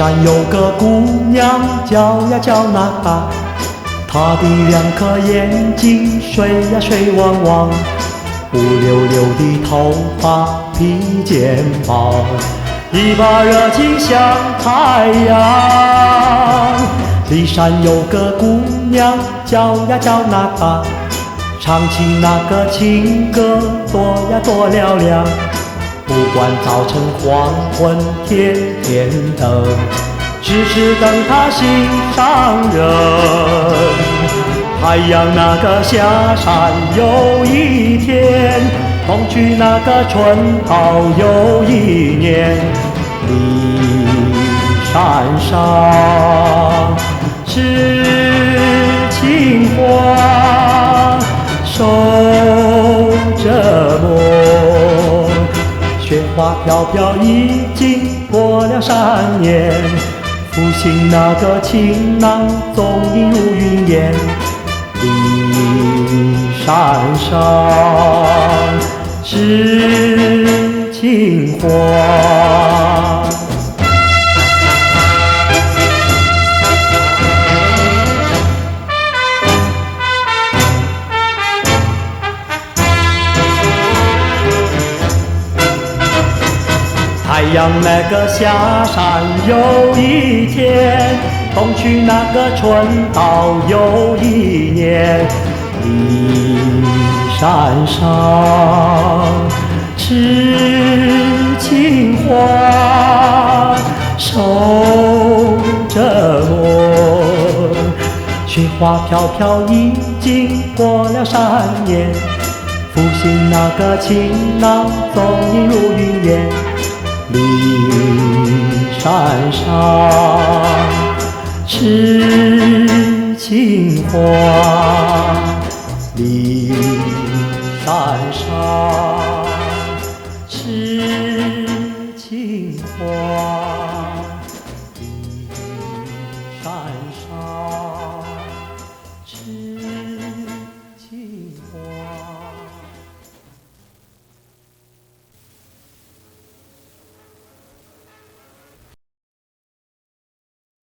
山有个姑娘叫呀叫娜娜，她的2颗眼睛水呀水汪汪，乌溜溜的头发披肩膀，一把热情像太阳。骊山有个姑娘叫呀叫娜娜，唱起那个情歌多呀多嘹亮，不管早晨黄昏天天等，只是等她心上人。太阳那个下山有一天，冬去那个春到有一年。骊山上是青花守着梦，雪花飘飘已经过了3年，复兴那个情郎踪影如云烟。骊山上是青花。太阳那个下山有一天，冬去那个春到有一年。骊山上是青花守着梦，雪花飘飘已经过了3年，复兴那个情郎踪影如云烟。骊山上是青花，骊山上是青花，骊山上。